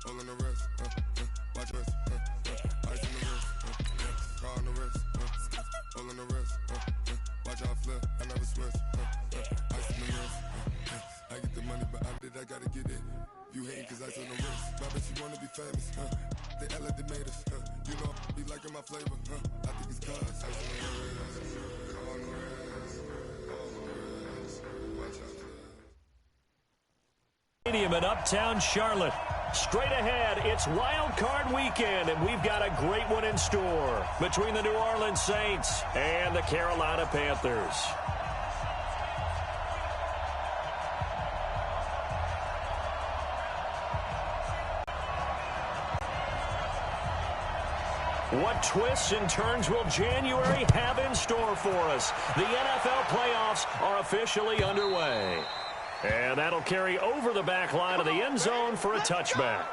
All in the wrist, watch wrist, ice in the wrist, car on the wrist, all in the wrist, watch how I flip, I never switch, ice in the wrist, I get the money, but after that, I gotta get it. You hate cause ice on the wrist, my bitch, you wanna be famous, they act like they made us, you know, be liking my flavor, I think it's cause ice on the wrist, car on the wrist, all on the wrist, watch out. Stadium in Uptown Charlotte. Straight ahead, it's Wild Card Weekend, and we've got a great one in store between the New Orleans Saints and the Carolina Panthers. What twists and turns will January have in store for us? The NFL playoffs are officially underway. And that'll carry over the back line of the end zone for a touchback.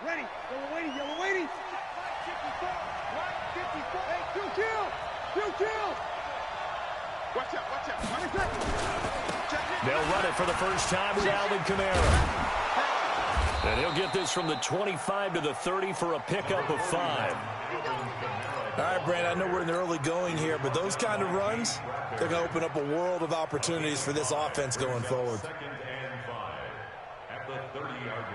Ready. Yellow waiting. Yellow waiting. 54. 54. Hey, two kill. Watch out. Watch out. They'll run it for the first time with Alvin Kamara. And he'll get this from the 25 to the 30 for a pickup of 5. All right, Brandon, I know we're in the early going here, but those kind of runs, they're going to open up a world of opportunities for this offense going forward. Second and 5 at the 30-yard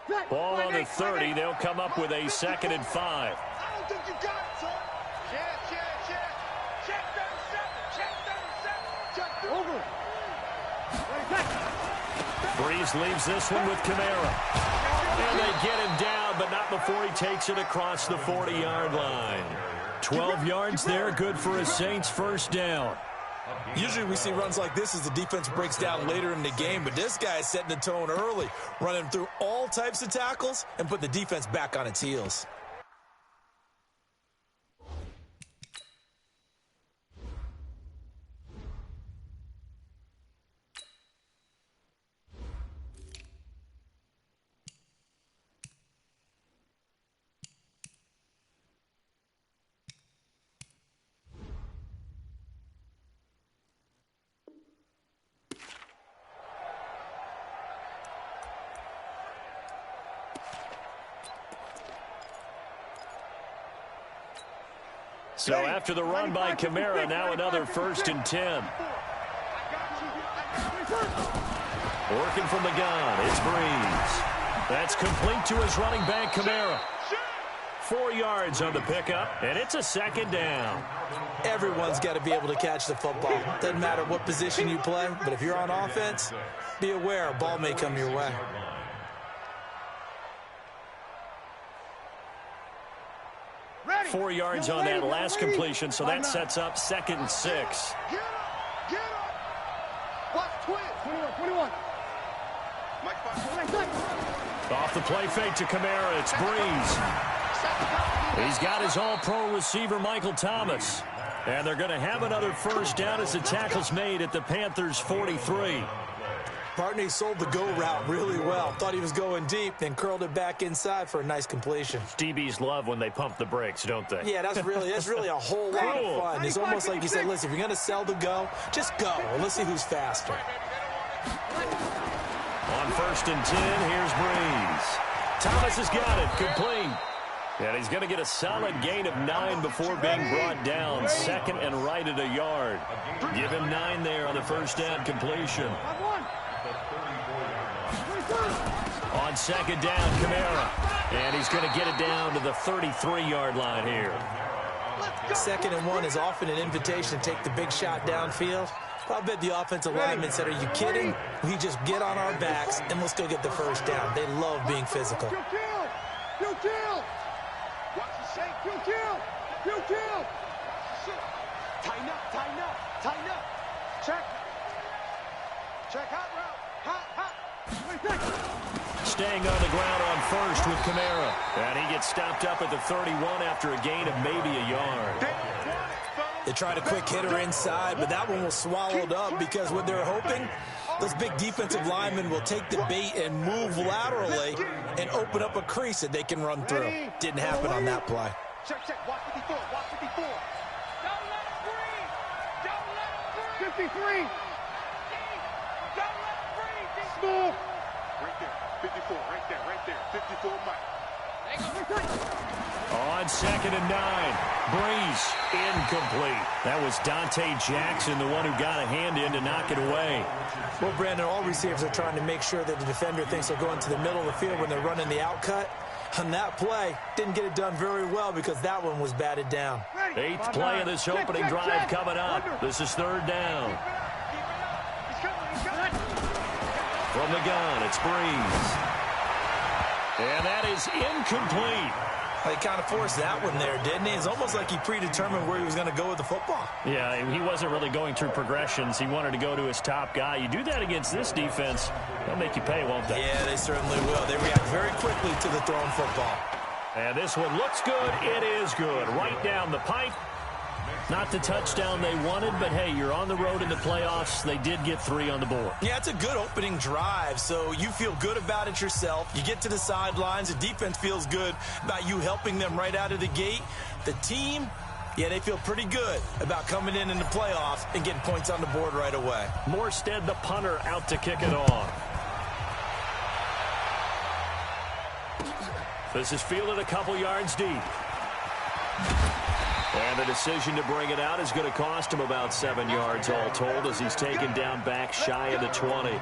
line. Ball on the 30. They'll come up with a second and 5. I don't think you got it, son. Check 37. Check over. Breeze leaves this one with Kamara. And they get him down, but not before he takes it across the 40-yard line. 12 yards there, good for a Saints first down. Usually we see runs like this as the defense breaks down later in the game, but this guy is setting the tone early, running through all types of tackles and put the defense back on its heels. So after the run by Kamara, now another 1st and 10. Working from the gun, it's Breeze. That's complete to his running back, Kamara. 4 yards on the pickup, and it's a second down. Everyone's got to be able to catch the football. Doesn't matter what position you play, but if you're on offense, be aware a ball may come your way. Ready. 4 yards on that last completion, so that sets up 2nd and 6. Get up. Watch twin. 21. Off the play fake to Kamara, it's Breeze. He's got his all-pro receiver, Michael Thomas. And they're going to have another first down as the tackle's made at the Panthers' 43. Partney sold the go route really well. Thought he was going deep, then curled it back inside for a nice completion. DBs love when they pump the brakes, don't they? Yeah, that's really a whole lot of fun. It's almost like you said, listen, if you're going to sell the go, just go. Let's see who's faster. On 1st and 10, here's Breeze. Thomas has got it, complete. And he's going to get a solid gain of 9 before being brought down. 2nd and right at a yard. Give him 9 there on the first down completion. On 2nd down, Kamara. And he's going to get it down to the 33-yard line here. 2nd and 1 is often an invitation to take the big shot downfield. I bet the offensive lineman said, are you kidding? We just get on our backs and let's go get the first down. They love being physical. You kill. Watch the shape. You kill. Tighten up. Check hot route. Hot. Staying on the ground on 1st with Kamara. And he gets stopped up at the 31 after a gain of maybe a yard. They tried a quick hitter inside, but that one was swallowed up because what they're hoping, those big defensive linemen will take the bait and move laterally and open up a crease that they can run through. Didn't happen on that play. Check. Watch 54. Watch 54. Don't let him breathe. Don't let him breathe. 53. Don't let him breathe. Small. Right there. 54. Right there. 54 Mike. On 2nd and 9. Breeze incomplete. That was Dante Jackson, the one who got a hand in to knock it away. Well, Brandon, all receivers are trying to make sure that the defender thinks they'll go into the middle of the field when they're running the out cut. On that play, didn't get it done very well because that one was batted down. 8th play of this opening drive coming up. This is 3rd down. From the gun, it's Breeze. And that is incomplete. He kind of forced that one there, didn't he? It's almost like he predetermined where he was going to go with the football. Yeah, he wasn't really going through progressions. He wanted to go to his top guy. You do that against this defense, they'll make you pay, won't they? Yeah, they certainly will. They react very quickly to the thrown football. And this one looks good. It is good. Right down the pipe. Not the touchdown they wanted, but, hey, you're on the road in the playoffs. They did get 3 on the board. Yeah, it's a good opening drive, so you feel good about it yourself. You get to the sidelines. The defense feels good about you helping them right out of the gate. The team, yeah, they feel pretty good about coming in the playoffs and getting points on the board right away. Morstead, the punter, out to kick it off. This is fielded a couple yards deep. And the decision to bring it out is going to cost him about 7 yards all told as he's taken down back shy of the 20.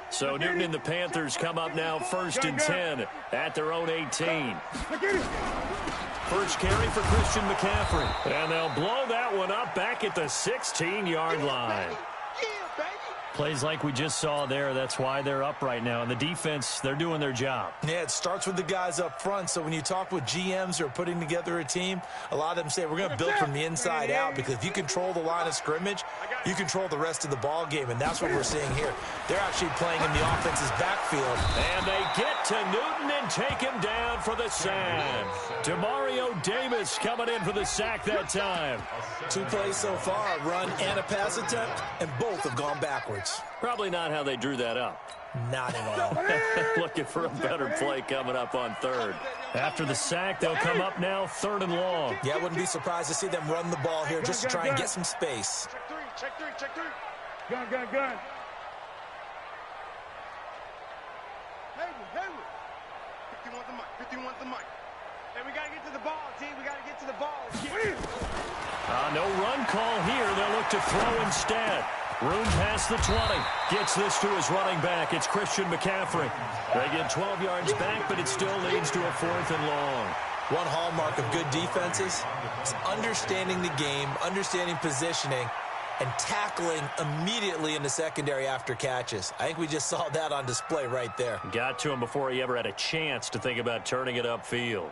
So Newton and the Panthers come up now 1st and 10 at their own 18. First carry for Christian McCaffrey. And they'll blow that one up back at the 16-yard line. Plays like we just saw there. That's why they're up right now. And the defense, they're doing their job. Yeah, it starts with the guys up front. So when you talk with GMs who are putting together a team, a lot of them say we're going to build from the inside out because if you control the line of scrimmage, you control the rest of the ball game. And that's what we're seeing here. They're actually playing in the offense's backfield. And they get to Newton and take him down for the sack. Demario Davis coming in for the sack that time. 2 plays so far, a run and a pass attempt, and both have gone backwards. Probably not how they drew that up. Not at all. Looking for a better play coming up on 3rd. After the sack, they'll come up now 3rd and long. Yeah, I wouldn't be surprised to see them run the ball here just to try and get some space. Check three. Gun. Hayward. 51's the mic. Hey, we got to get to the ball, team. We got to get to the ball. No run call here. They'll look to throw instead. Room past the 20. Gets this to his running back. It's Christian McCaffrey. They get 12 yards back, but it still leads to a 4th and long. One hallmark of good defenses is understanding the game, understanding positioning, and tackling immediately in the secondary after catches. I think we just saw that on display right there. Got to him before he ever had a chance to think about turning it upfield.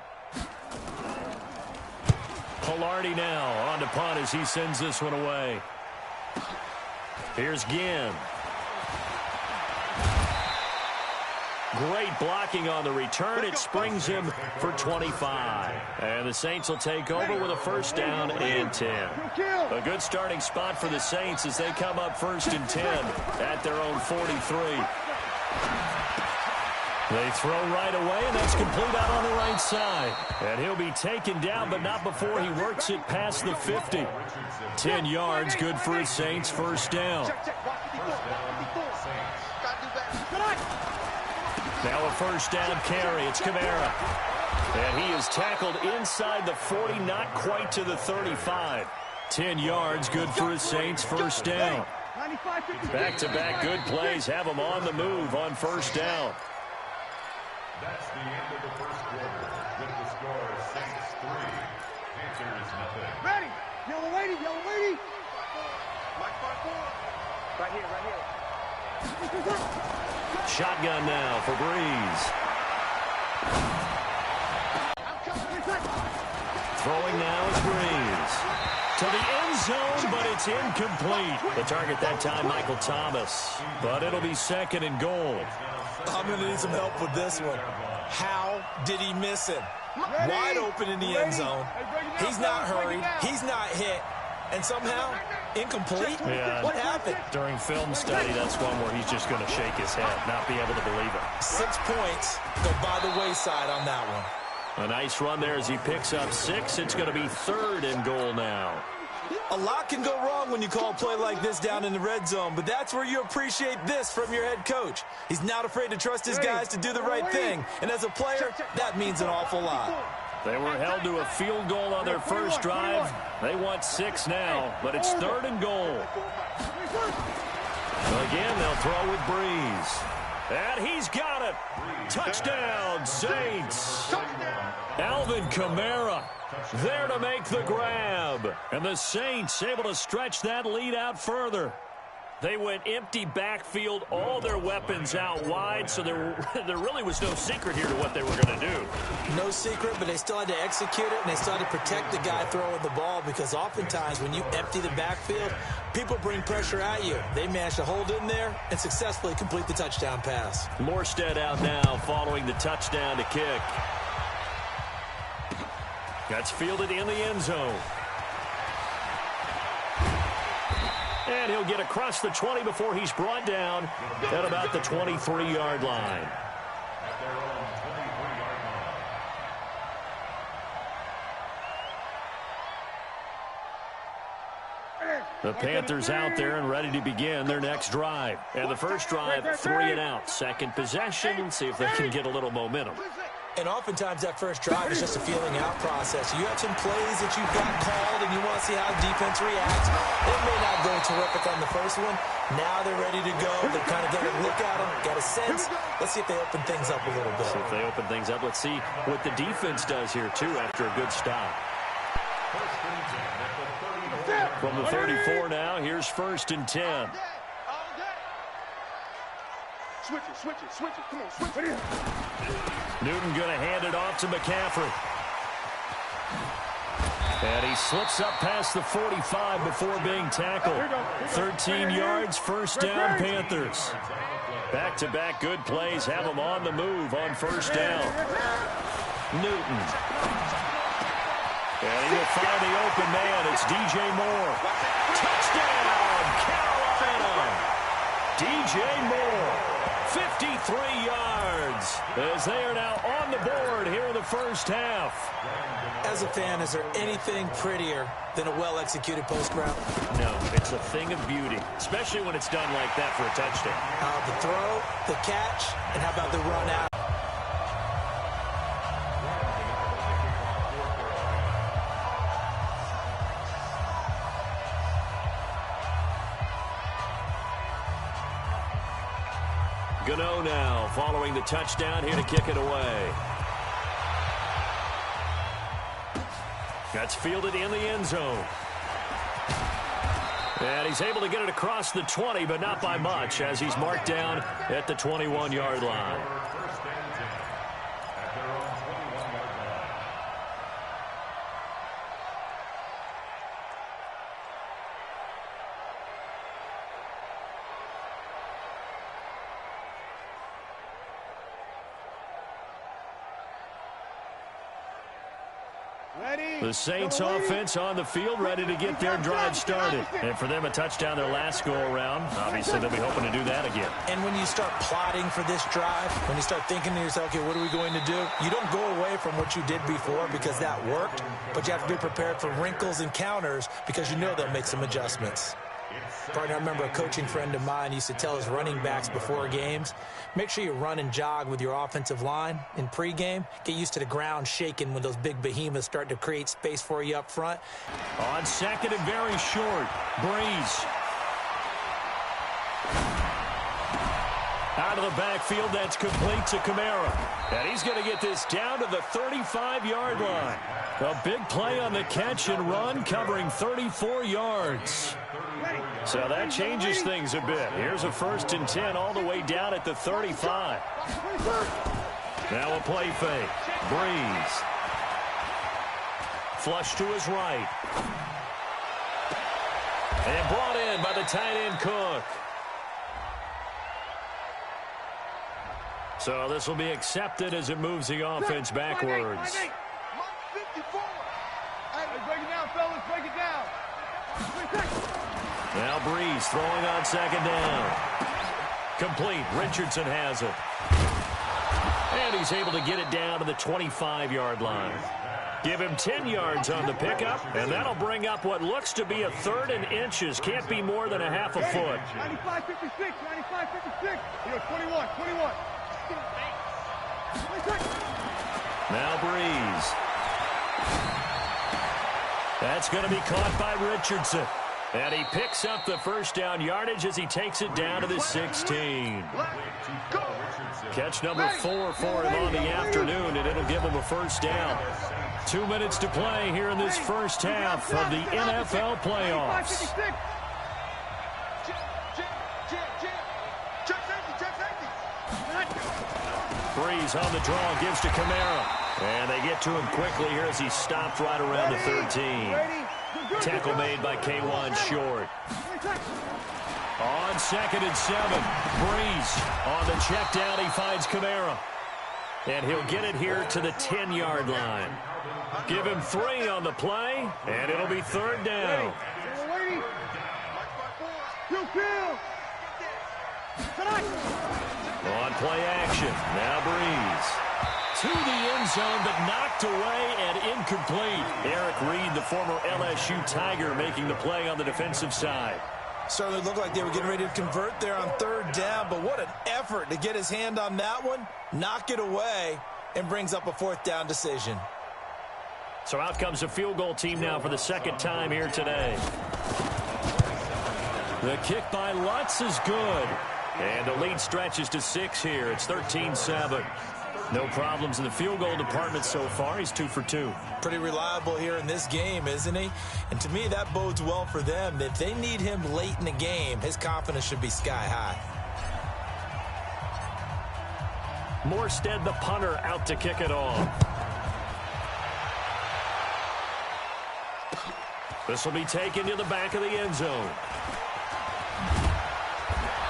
Pilardi now on to punt as he sends this one away. Here's Ginn. Great blocking on the return. It springs him for 25. And the Saints will take over with a 1st down and 10. A good starting spot for the Saints as they come up 1st and 10 at their own 43. They throw right away, and that's complete out on the right side. And he'll be taken down, but not before he works it past the 50. 10 yards, good for his Saints, 1st down. Now a 1st down carry. It's Kamara. And he is tackled inside the 40, not quite to the 35. 10 yards, good for his Saints, 1st down. Back-to-back good plays have them on the move on 1st down. That's the end of the 1st quarter with the score Saints 3, Panthers nothing. Ready! Yellow lady! Right here. Shotgun now for Breeze. Throwing now is Breeze. To the end zone, but it's incomplete. The target that time, Michael Thomas. But it'll be 2nd and goal. I'm going to need some help with this one. How did he miss him? Wide open in the end zone. He's not hurried. He's not hit. And somehow, incomplete? Yeah. What happened? During film study, that's one where he's just going to shake his head, not be able to believe it. 6 points go by the wayside on that one. A nice run there as he picks up 6. It's going to be 3rd and goal now. A lot can go wrong when you call a play like this down in the red zone, but that's where you appreciate this from your head coach. He's not afraid to trust his guys to do the right thing, and as a player, that means an awful lot. They were held to a field goal on their first drive. They want 6 now, but it's 3rd and goal. Again, they'll throw with Breeze. And he's got it. Touchdown, Saints. Alvin Kamara there to make the grab. And the Saints able to stretch that lead out further. They went empty backfield, all their weapons out wide, so there really was no secret here to what they were going to do. No secret, but they still had to execute it, and they still had to protect the guy throwing the ball, because oftentimes when you empty the backfield, people bring pressure at you. They managed to hold in there and successfully complete the touchdown pass. Morstead out now following the touchdown to kick. That's fielded in the end zone. And he'll get across the 20 before he's brought down at about the 23-yard line. The Panthers out there and ready to begin their next drive. And the first drive, 3 and out. Second possession, see if they can get a little momentum. And oftentimes that first drive is just a feeling out process. You have some plays that you've got called and you want to see how defense reacts. It may not go terrific on the first one. Now they're ready to go. They've kind of got a look at them, got a sense. Let's see if they open things up a little bit. See if they open things up. Let's see what the defense does here, too, after a good stop. From the 34 now, here's 1st and 10. Switch it. Come on, switch it. Newton going to hand it off to McCaffrey. And he slips up past the 45 before being tackled. 13 yards, 1st down, Panthers. Back-to-back good plays have them on the move on 1st down. Newton. And he will find the open man. It's DJ Moore. Touchdown, Carolina. DJ Moore. 53 yards as they are now on the board here in the first half. As a fan, is there anything prettier than a well-executed post route? No, it's a thing of beauty, especially when it's done like that for a touchdown. The throw, the catch, and how about the run out? Gano now following the touchdown here to kick it away. That's fielded in the end zone. And he's able to get it across the 20, but not by much, as he's marked down at the 21-yard line. The Saints offense on the field, ready to get their drive started. And for them, a touchdown their last go-around. Obviously, they'll be hoping to do that again. And when you start plotting for this drive, when you start thinking to yourself, okay, what are we going to do? You don't go away from what you did before because that worked, but you have to be prepared for wrinkles and counters because you know they'll make some adjustments. Partner, I remember a coaching friend of mine used to tell his running backs before games, make sure you run and jog with your offensive line in pregame. Get used to the ground shaking when those big behemoths start to create space for you up front. On 2nd and very short, Breeze. Out of the backfield, that's complete to Kamara. And he's going to get this down to the 35-yard line. A big play on the catch and run, covering 34 yards. So that changes things a bit. Here's a 1st and 10 all the way down at the 35. Now a play fake. Breeze. Flush to his right. And brought in by the tight end Cook. So this will be accepted as it moves the offense backwards. Breeze throwing on second down. Complete. Richardson has it. And he's able to get it down to the 25-yard line. Give him 10 yards on the pickup, and that'll bring up what looks to be a 3rd and inches. Can't be more than a half a foot. 95-56, 95-56. 21. Now Breeze. That's going to be caught by Richardson. And he picks up the first down yardage as he takes it down to the 16. Catch number 4 for him on the afternoon, and it'll give him a first down. 2 minutes to play here in this first half of the NFL playoffs. Breeze on the draw, gives to Kamara. And they get to him quickly here as he's stopped right around the 13. Tackle made by K1 Short. On 2nd and 7. Breeze on the check down. He finds Kamara. And he'll get it here to the 10-yard line. Give him 3 on the play, and it'll be 3rd down. On play action. Now Breeze. To the end zone, but knocked away and incomplete. Eric Reed, the former LSU Tiger, making the play on the defensive side. Certainly looked like they were getting ready to convert there on 3rd down, but what an effort to get his hand on that one, knock it away, and brings up a 4th down decision. So out comes a field goal team now for the 2nd time here today. The kick by Lutz is good. And the lead stretches to 6 here. It's 13-7. No problems in the field goal department so far. He's 2 for 2. Pretty reliable here in this game, isn't he? And to me, that bodes well for them. If they need him late in the game, his confidence should be sky high. Morstead, the punter, out to kick it off. This will be taken to the back of the end zone.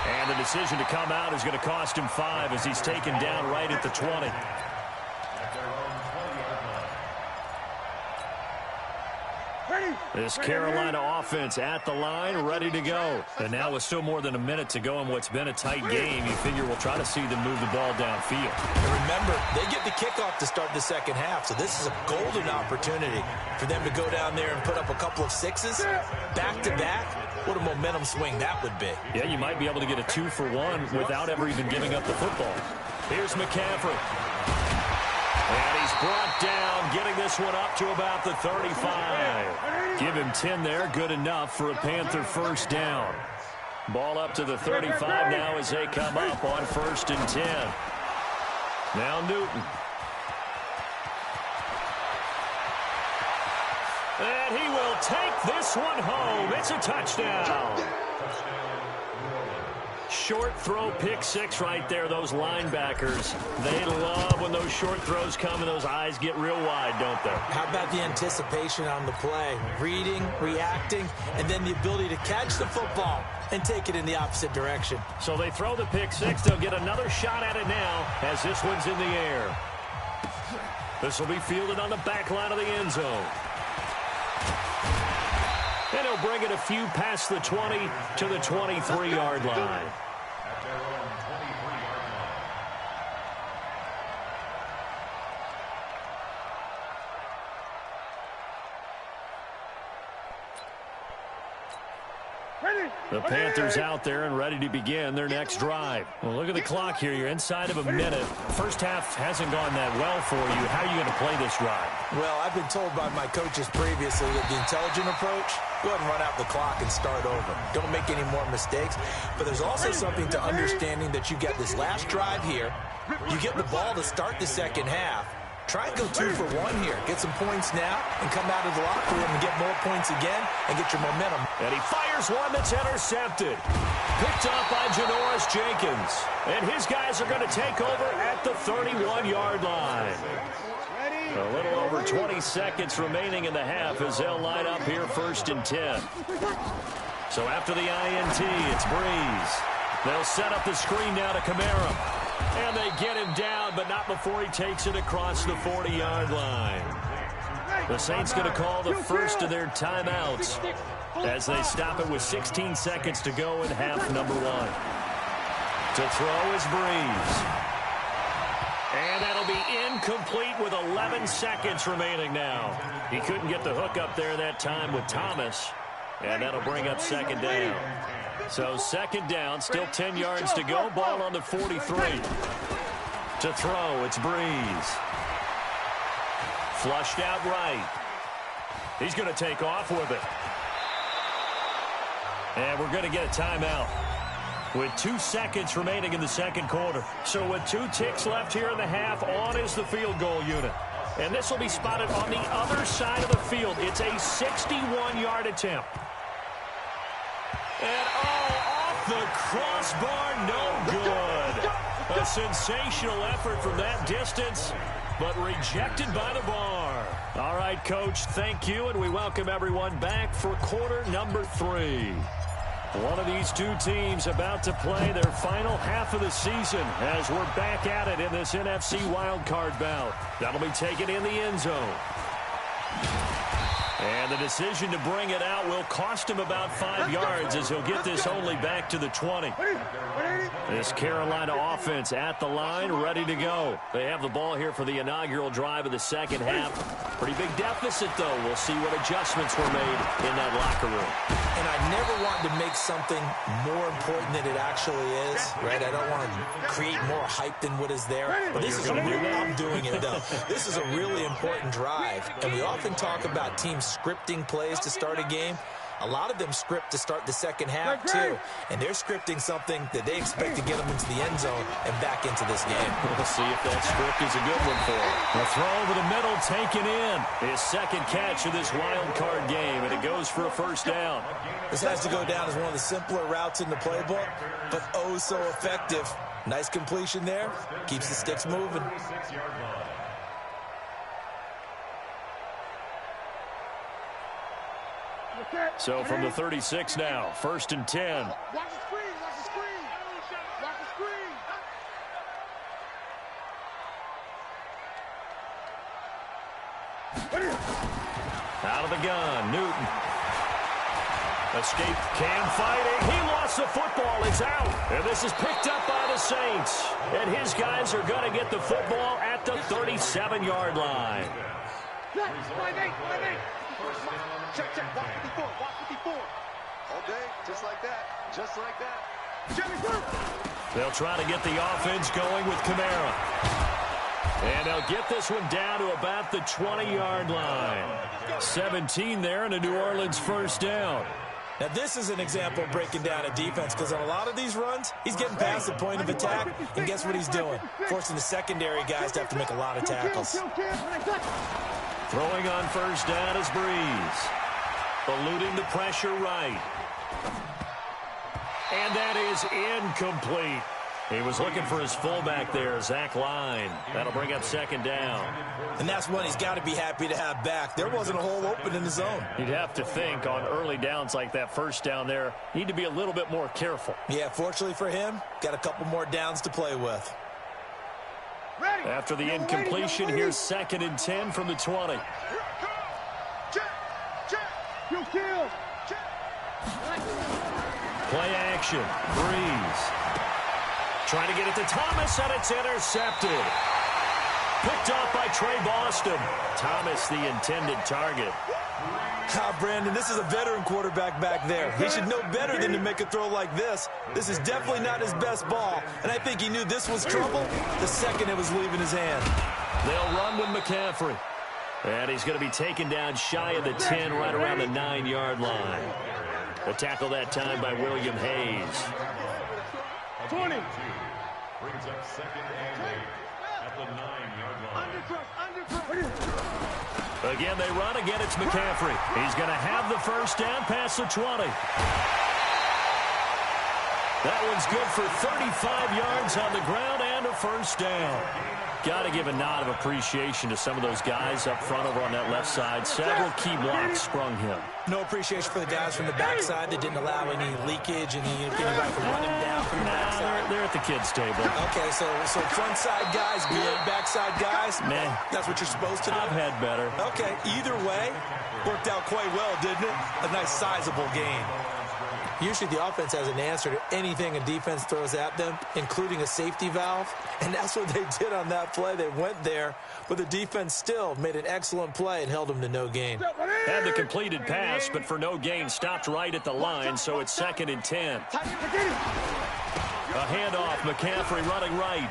And the decision to come out is going to cost him 5 as he's taken down right at the 20. This Carolina offense at the line, ready to go. And now with still more than a minute to go in what's been a tight game, you figure we'll try to see them move the ball downfield. And remember, they get the kickoff to start the 2nd half, so this is a golden opportunity for them to go down there and put up a couple of 6s back-to-back. What a momentum swing that would be. Yeah, you might be able to get a 2-for-1 without ever even giving up the football. Here's McCaffrey. And he's brought down, getting this one up to about the 35. Give him 10 there, good enough for a Panther first down. Ball up to the 35 now as they come up on 1st and 10. Now Newton. And he will take this one home. It's a touchdown. Short throw, pick 6 right there. Those linebackers, they love when those short throws come and those eyes get real wide, don't they? How about the anticipation on the play? Reading, reacting, and then the ability to catch the football and take it in the opposite direction. So they throw the pick 6. They'll get another shot at it now as this one's in the air. This will be fielded on the back line of the end zone. And he'll bring it a few past the 20 to the 23-yard line. The Panthers out there and ready to begin their next drive. Well, look at the clock here. You're inside of a minute. First half hasn't gone that well for you. How are you going to play this drive? Well, I've been told by my coaches previously that the intelligent approach, go ahead and run out the clock and start over. Don't make any more mistakes. But there's also something to understanding that you get this last drive here. You get the ball to start the 2nd half. Try and go 2 for 1 here. Get some points now and come out of the locker room and get more points again and get your momentum. And he fires one that's intercepted. Picked up by Janoris Jenkins. And his guys are going to take over at the 31-yard line. A little over 20 seconds remaining in the half as they'll line up here 1st and 10. So after the INT, it's Breeze. They'll set up the screen now to Kamara. And they get him down, but not before he takes it across the 40-yard line. The Saints going to call the first of their timeouts as they stop it with 16 seconds to go in half number 1. To throw is Breeze. And that'll be incomplete with 11 seconds remaining now. He couldn't get the hook up there that time with Thomas. And that'll bring up second down. So second down, still 10 yards to go. Ball on the 43. To throw, it's Breeze. Flushed out right. He's going to take off with it. And we're going to get a timeout with 2 seconds remaining in the second quarter. So with 2 ticks left here in the half, on is the field goal unit. And this will be spotted on the other side of the field. It's a 61-yard attempt. And off the crossbar, no good. A sensational effort from that distance, but rejected by the bar. All right, Coach, thank you, and we welcome everyone back for quarter number 3. One of these two teams about to play their final half of the season as we're back at it in this NFC wildcard bout. That'll be taken in the end zone. And the decision to bring it out will cost him about 5 yards as he'll get this only back to the 20. This Carolina offense at the line, ready to go. They have the ball here for the inaugural drive of the second half. Pretty big deficit, though. We'll see what adjustments were made in that locker room. And I never want to make something more important than it actually is, right? I don't want to create more hype than what is there. But this is a real, I'm doing it, though. This is a really important drive. And we often talk about teams scripting plays to start a game. A lot of them script to start the second half, too. And they're scripting something that they expect to get them into the end zone and back into this game. We'll see if that script is a good one for him. A throw over the middle taken in. His second catch of this wild card game, and it goes for a first down. This has to go down as one of the simpler routes in the playbook, but oh so effective. Nice completion there. Keeps the sticks moving. So from the 36 now, 1st and 10. Watch the screen, watch the screen. Watch the screen. Out of the gun, Newton. Escape cam fighting. He lost the football. It's out. And this is picked up by the Saints. And his guys are going to get the football at the 37-yard line. Check, watch 54, watch 54. All day, just like that, just like that. Jimmy through. They'll try to get the offense going with Kamara. And they'll get this one down to about the 20-yard line. 17 there and a New Orleans first down. Now, this is an example of breaking down a defense because on a lot of these runs, he's getting past the point of attack, and guess what he's doing? Forcing the secondary guys to have to make a lot of tackles. Throwing on first down is Breeze. Eluding the pressure right. And that is incomplete. He was looking for his fullback there, Zach Line. That'll bring up second down. And that's one he's got to be happy to have back. There wasn't a hole open in the zone. You'd have to think on early downs like that first down there, need to be a little bit more careful. Yeah, fortunately for him, got a couple more downs to play with. After the incompletion, here's 2nd and 10 from the 20. Play action. Breeze. Trying to get it to Thomas, and it's intercepted. Picked off by Trey Boston. Thomas, the intended target. Brandon, this is a veteran quarterback back there. He should know better than to make a throw like this. This is definitely not his best ball, and I think he knew this was trouble the second it was leaving his hand. They'll run with McCaffrey. And he's going to be taken down shy of the 10, right around the 9-yard line. A tackle that time by William Hayes. 20. Brings up 2nd and 8 at the 9-yard line. Again, they run. Again, it's McCaffrey. He's going to have the first down past the 20. That one's good for 35 yards on the ground and and a first down. Got to give a nod of appreciation to some of those guys up front over on that left side. Several key blocks sprung him. No appreciation for the guys from the backside that didn't allow any leakage and anybody from running down from the backside. They're at the kids' table. Okay, so front side guys good, backside guys, man, that's what you're supposed to do. I've had better. Okay, either way, worked out quite well, didn't it? A nice sizable gain. Usually the offense has an answer to anything a defense throws at them, including a safety valve. And that's what they did on that play. They went there, but the defense still made an excellent play and held them to no gain. Had the completed pass, but for no gain, stopped right at the line, so it's 2nd and 10. A handoff, McCaffrey running right.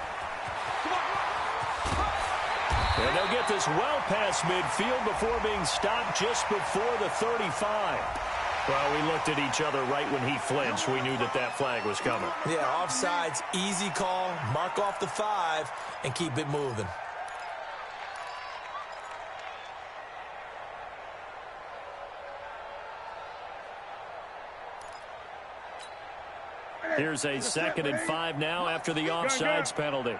And they'll get this well past midfield before being stopped just before the 35. Well, we looked at each other right when he flinched. We knew that that flag was coming. Yeah, offsides, easy call, mark off the 5, and keep it moving. Here's a 2nd and 5 now after the offsides penalty.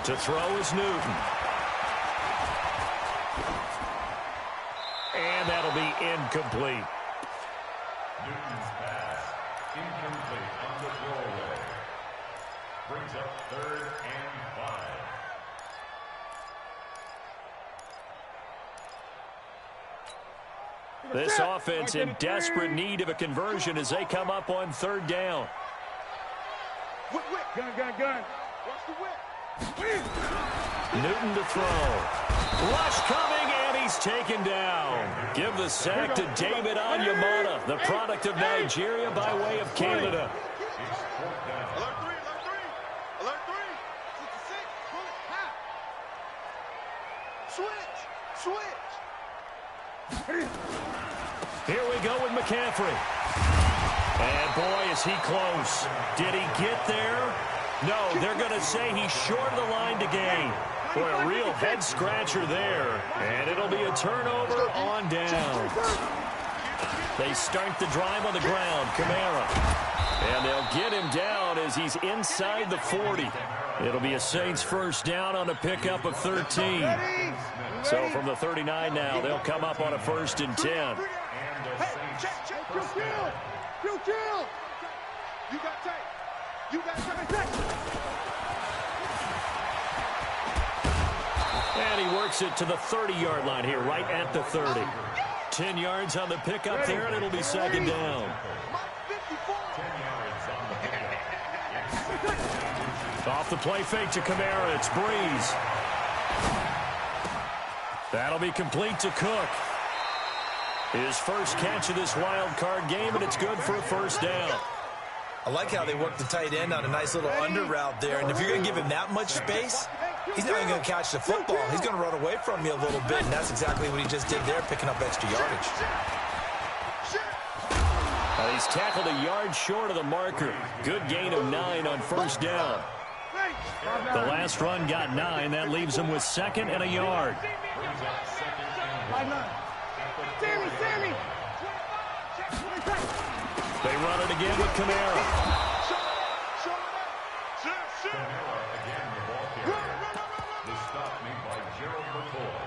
To throw is Newton. And that'll be incomplete. Newton's pass, incomplete on the throwaway. Brings up 3rd and 5. This offense in desperate need of a conversion as they come up on 3rd down. Whip. Gun. Watch the whip. Newton to throw. Rush coming, and he's taken down. Give the sack to David Onyemata, the product of Nigeria by way of Canada. Alert 3. 66. Switch. Here we go with McCaffrey. And boy, is he close. Did he get there? No, they're going to say he's short of the line to gain. Boy, a real head-scratcher there. And it'll be a turnover on downs. They start the drive on the ground. Kamara. And they'll get him down as he's inside the 40. It'll be a Saints first down on a pickup of 13. So from the 39 now, they'll come up on a 1st and 10. Kill. You got tape. And he works it to the 30-yard line here, right at the 30. 10 yards on the pickup there, and it'll be 2nd down. Off the play fake to Kamara, it's Breeze. That'll be complete to Cook. His first catch of this wild card game, and it's good for a 1st down. I like how they work the tight end on a nice little under route there. And if you're going to give him that much space, he's not even going to catch the football. He's going to run away from you a little bit, and that's exactly what he just did there, picking up extra yardage. He's tackled a yard short of the marker. Good gain of 9 on 1st down. The last run got 9. That leaves him with 2nd and a yard. Sammy. They run it again with Kamara. Kamara again the ball carrier. The stop made by Gerald McCoy.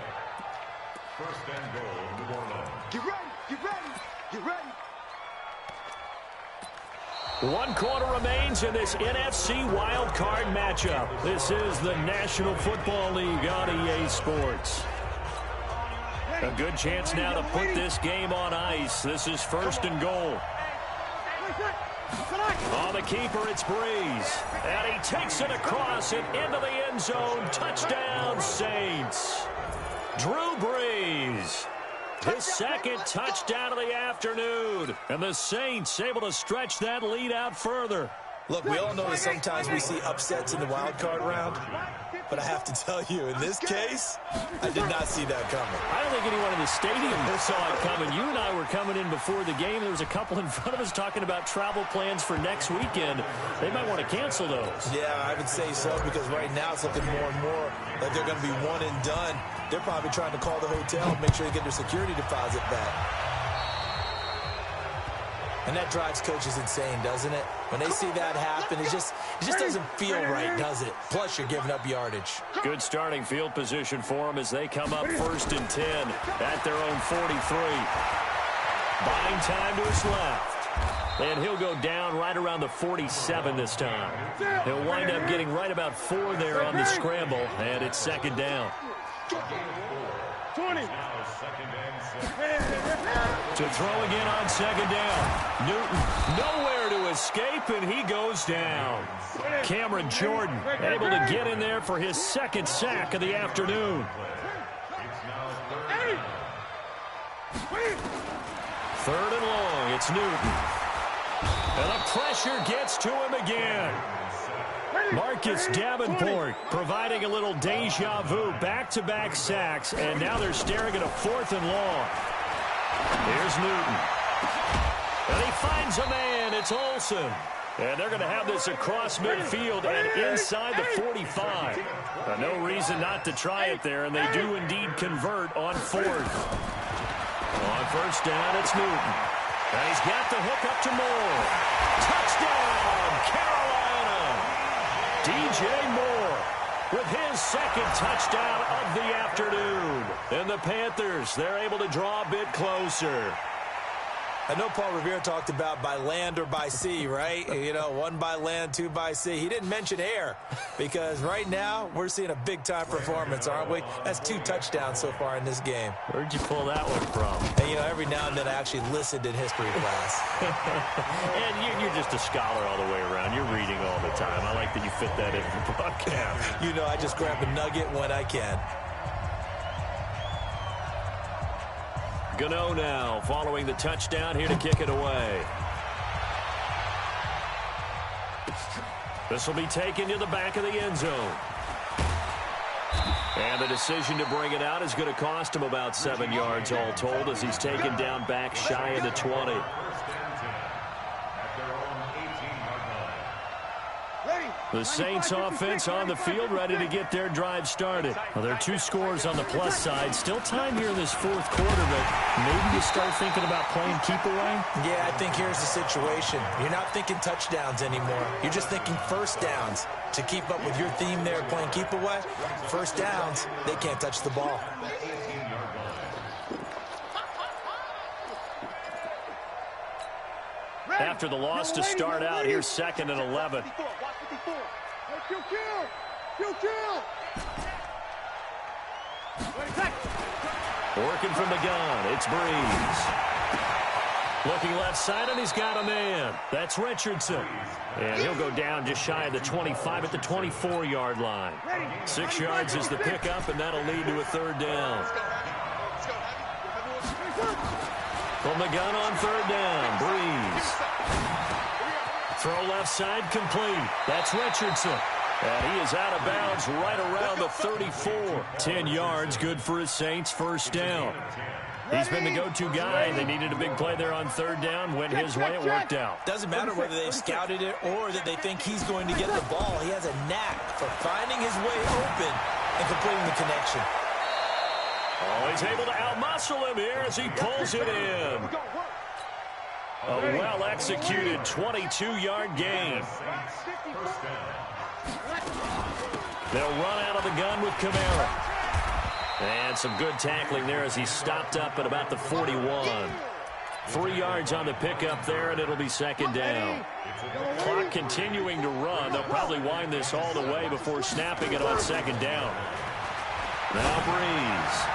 1st and goal, New Orleans. Get ready. 1 quarter remains in this NFC wild card matchup. This is the National Football League on EA Sports. A good chance now to put this game on ice. This is 1st and goal. On the keeper, it's Breeze. And he takes it across and into the end zone. Touchdown, Saints. Drew Brees. His 2nd touchdown of the afternoon. And the Saints able to stretch that lead out further. Look, we all know that sometimes we see upsets in the wild card round. But I have to tell you, in this case, I did not see that coming. I don't think anyone in the stadium saw it coming. You and I were coming in before the game. There was a couple in front of us talking about travel plans for next weekend. They might want to cancel those. Yeah, I would say so, because right now it's looking more and more like they're going to be one and done. They're probably trying to call the hotel and make sure they get their security deposit back. And that drives coaches insane, doesn't it? When they see that happen, it just doesn't feel right, does it? Plus, you're giving up yardage. Good starting field position for them as they come up 1st and 10 at their own 43. Buying time to his left. And he'll go down right around the 47 this time. He'll wind up getting right about 4 there on the scramble, and it's 2nd down. 20. To throw again on 2nd down. Newton nowhere to escape, and he goes down. Cameron Jordan able to get in there for his 2nd sack of the afternoon. 3rd and long. It's Newton. And the pressure gets to him again. Marcus Davenport providing a little deja vu, back-to-back sacks, and now they're staring at a 4th and long. Here's Newton. And he finds a man. It's Olsen. And they're going to have this across midfield and inside the 45. No reason not to try it there, and they do indeed convert on 4th. On 1st down, it's Newton. And he's got the hook up to Moore. Touchdown, Carolina! DJ Moore with his 2nd touchdown of the afternoon. And the Panthers, they're able to draw a bit closer. I know Paul Revere talked about by land or by sea, right? You know, 1 by land, 2 by sea. He didn't mention air because right now we're seeing a big-time performance, aren't we? That's 2 touchdowns so far in this game. Where'd you pull that one from? And, you know, every now and then I actually listened in history class. And you're just a scholar all the way around. You're reading all the time. I like that you fit that in the broadcast. You know, I just grab a nugget when I can. Gano now following the touchdown here to kick it away. This will be taken to the back of the end zone. And the decision to bring it out is going to cost him about 7 yards all told as he's taken down back shy of the 20. The Saints offense on the field ready to get their drive started. Well, there are 2 scores on the plus side. Still time here in this 4th quarter, but maybe you start thinking about playing keep away? Yeah, I think here's the situation. You're not thinking touchdowns anymore. You're just thinking 1st downs. To keep up with your theme there playing keep away, 1st downs, they can't touch the ball. After the loss to start out, here's 2nd and 11. Working from the gun, it's Breeze. Looking left side, and he's got a man. That's Richardson. And he'll go down just shy of the 25 at the 24-yard line. 6 yards is the pickup, and that'll lead to a 3rd down. From the gun on 3rd down, Breeze. Throw left side complete. That's Richardson. And he is out of bounds right around the 34. 10 yards, good for his Saints, 1st down. He's been the go-to guy. They needed a big play there on 3rd down. Went his way, it worked out. Doesn't matter whether they've scouted it or that they think he's going to get the ball. He has a knack for finding his way open and completing the connection. Oh, he's able to outmuscle him here as he pulls it in. A well-executed 22-yard gain. They'll run out of the gun with Kamara. And some good tackling there as he stopped up at about the 41. 3 yards on the pickup there, and it'll be 2nd down. Clock continuing to run. They'll probably wind this all the way before snapping it on 2nd down. Now Breeze.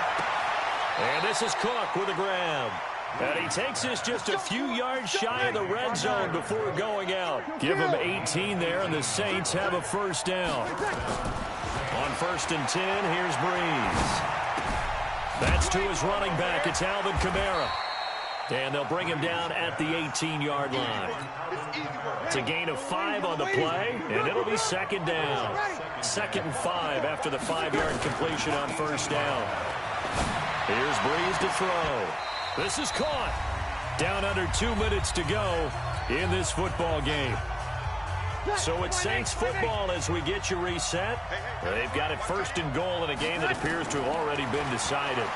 And this is Cook with a grab. And he takes this just a few yards shy of the red zone before going out. Give him 18 there, and the Saints have a 1st down. On 1st and 10, here's Breeze. That's to his running back. It's Alvin Kamara. And they'll bring him down at the 18-yard line. It's a gain of 5 on the play, and it'll be 2nd down. 2nd and 5 after the 5-yard completion on 1st down. Here's Breeze to throw. This is caught. Down under 2 minutes to go in this football game. So it's Saints football as we get you reset. They've got it 1st and goal in a game that appears to have already been decided.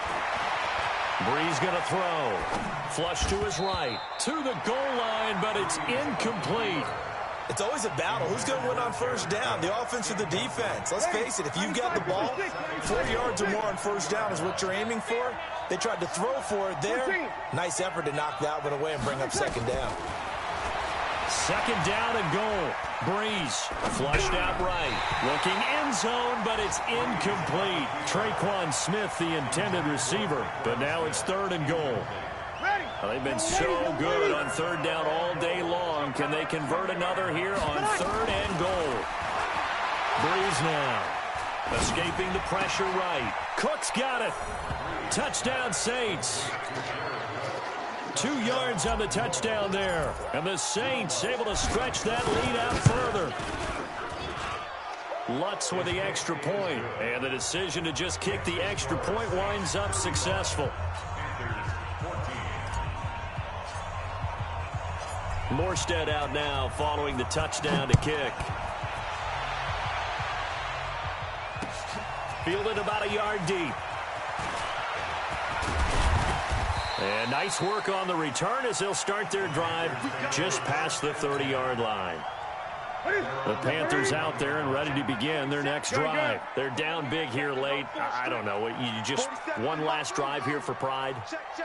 Brees going to throw. Flush to his right. To the goal line, but it's incomplete. It's always a battle. Who's going to win on first down, the offense or the defense? Let's face it, if you've got the ball, 4 yards or more on first down is what you're aiming for. They tried to throw for it there. Nice effort to knock that one away and bring up second down. Second down and goal. Brees flushed out right. Looking end zone, but it's incomplete. Traquan Smith, the intended receiver. But now it's third and goal. Well, they've been so good on third down all day long. Can they convert another here on third and goal? Brees now. Escaping the pressure right. Cook's got it. Touchdown Saints. 2 yards on the touchdown there. And the Saints able to stretch that lead out further. Lutz with the extra point. And the decision to just kick the extra point winds up successful. Morstead out now following the touchdown to kick. Fielded about a yard deep. And nice work on the return as they'll start their drive just past the 30-yard line. The Panthers out there and ready to begin their next drive. They're down big here late. I don't know. You just one last drive here for pride?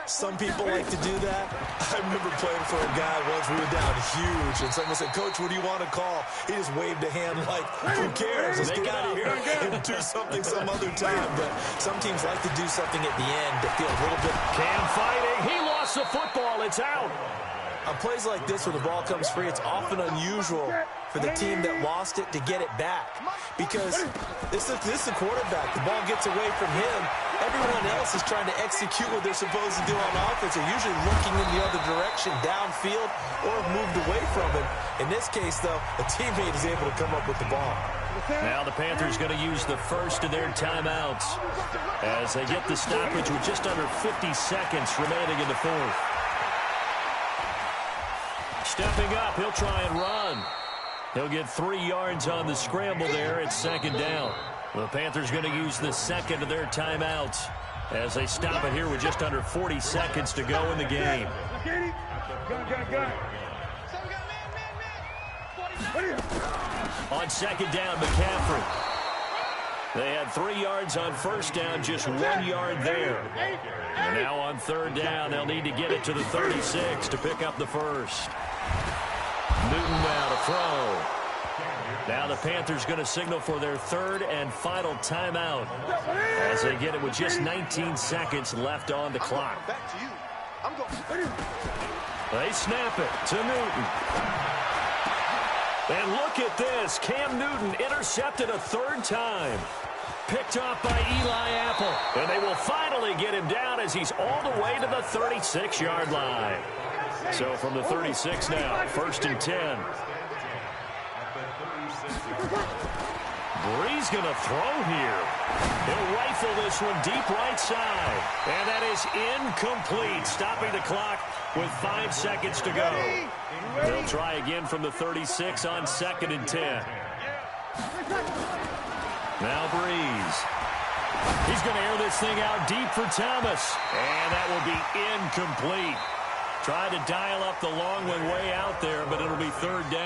Some people like to do that. I remember playing for a guy once. We were down huge, and someone said, "Coach, what do you want to call?" He just waved a hand like, "Who cares? Let's get out of here and do something some other time." But some teams like to do something at the end to feel a little bit. Cam fighting. He lost the football. It's out. On plays like this where the ball comes free, it's often unusual for the team that lost it to get it back. Because this is the quarterback. The ball gets away from him. Everyone else is trying to execute what they're supposed to do on offense. They're usually looking in the other direction, downfield, or have moved away from him. In this case, though, a teammate is able to come up with the ball. Now the Panthers going to use the first of their timeouts as they get the stoppage with just under 50 seconds remaining in the fourth. Stepping up, he'll try and run. He'll get 3 yards on the scramble there. It's second down. The Panthers going to use the second of their timeouts as they stop it here with just under 40 seconds to go in the game. On second down, McCaffrey. They had 3 yards on first down, just 1 yard there. And now on third down, they'll need to get it to the 36 to pick up the first. Newton now to throw. Now the Panthers going to signal for their third and final timeout as they get it with just 19 seconds left on the clock. They snap it to Newton. And look at this. Cam Newton intercepted a third time. Picked off by Eli Apple. And they will finally get him down as he's all the way to the 36-yard line. So from the 36 now, first and 10. Brees going to throw here. He'll rifle this one deep right side. And that is incomplete, stopping the clock with 5 seconds to go. They'll try again from the 36 on second and 10. Now Brees. He's going to air this thing out deep for Thomas. And that will be incomplete. Tried to dial up the long one way out there, but it'll be third down.